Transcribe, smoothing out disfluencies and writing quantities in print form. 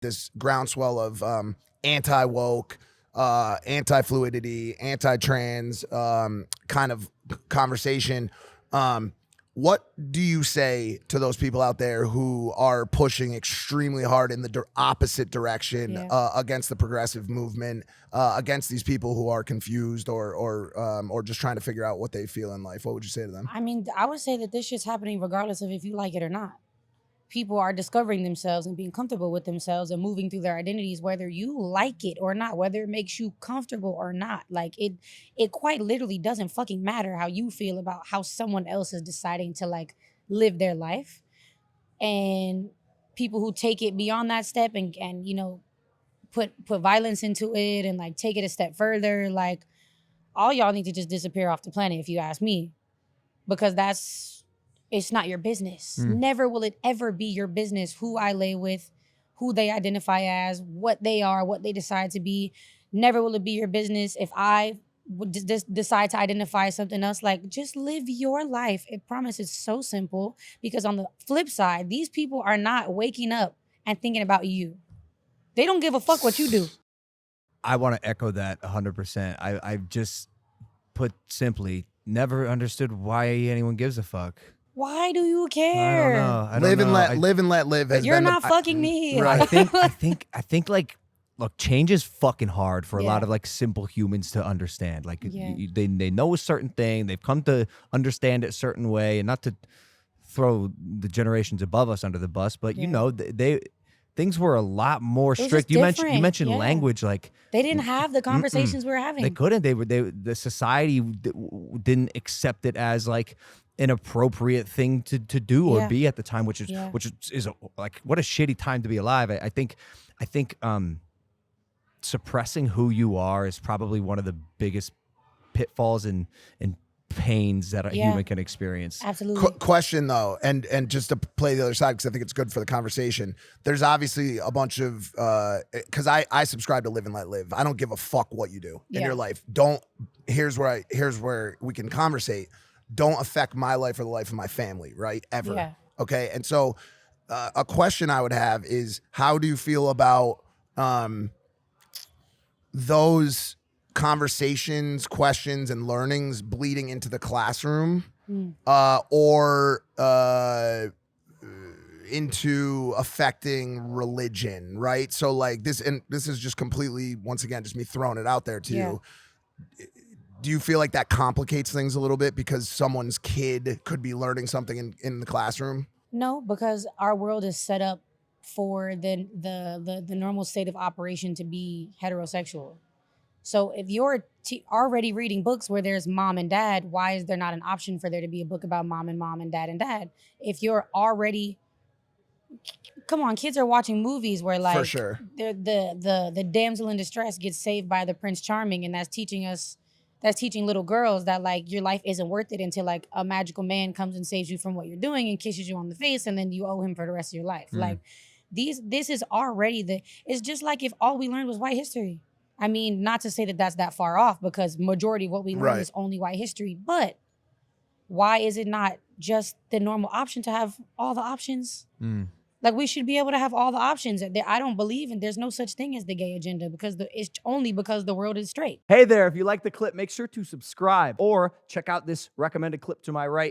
this groundswell of anti-woke, anti-fluidity, anti-trans kind of conversation. What do you say to those people out there who are pushing extremely hard in the opposite direction against the progressive movement, against these people who are confused or just trying to figure out what they feel in life? What would you say to them? I mean, I would say that this shit's happening regardless of if you like it or not. People are discovering themselves and being comfortable with themselves and moving through their identities, whether you like it or not, whether it makes you comfortable or not. Like it quite literally doesn't fucking matter how you feel about how someone else is deciding to like live their life. And people who take it beyond that step and you know, put violence into it and like take it a step further, like all y'all need to just disappear off the planet if you ask me. Because it's not your business. Never will it ever be your business who I lay with, who they identify as, what they are, what they decide to be. Never will it be your business if I would decide to identify as something else. Like, just live your life. I promise it's so simple. Because on the flip side, these people are not waking up and thinking about you. They don't give a fuck what you do. I want to echo that 100%. I've just put simply never understood why anyone gives a fuck. Why do you care? I don't know. Live and let live. You're not fucking me. I think like, look, change is fucking hard for a lot of like simple humans to understand. Like they know a certain thing, they've come to understand it a certain way, and not to throw the generations above us under the bus, but you know, things were a lot more strict. You mentioned language, like they didn't have the conversations we were having. They couldn't. The society didn't accept it as like an appropriate thing to do or be at the time, which is like, what a shitty time to be alive. I think suppressing who you are is probably one of the biggest pitfalls and pains that a human can experience. Absolutely. Question though, and just to play the other side, because I think it's good for the conversation. There's obviously a bunch of because I subscribe to live and let live. I don't give a fuck what you do in your life. Here's where we can conversate. Don't affect my life or the life of my family, right? Ever. Yeah. Okay. And so a question I would have is, how do you feel about those conversations, questions, and learnings bleeding into the classroom or into affecting religion, right? So like this, and this is just completely, once again, just me throwing it out there to you. Do you feel like that complicates things a little bit because someone's kid could be learning something in the classroom? No, because our world is set up for the normal state of operation to be heterosexual. So if you're already reading books where there's mom and dad, why is there not an option for there to be a book about mom and dad and dad? If you're already, come on, kids are watching movies where like, for sure, the damsel in distress gets saved by the Prince Charming, and that's teaching little girls that like your life isn't worth it until like a magical man comes and saves you from what you're doing and kisses you on the face, and then you owe him for the rest of your life. Like this is already it's just like if all we learned was white history. I mean, not to say that that's that far off, because majority of what we learn is only white history, but why is it not just the normal option to have all the options? Like, we should be able to have all the options. I don't believe in, there's no such thing as the gay agenda, because it's only because the world is straight. Hey there, if you like the clip, make sure to subscribe or check out this recommended clip to my right.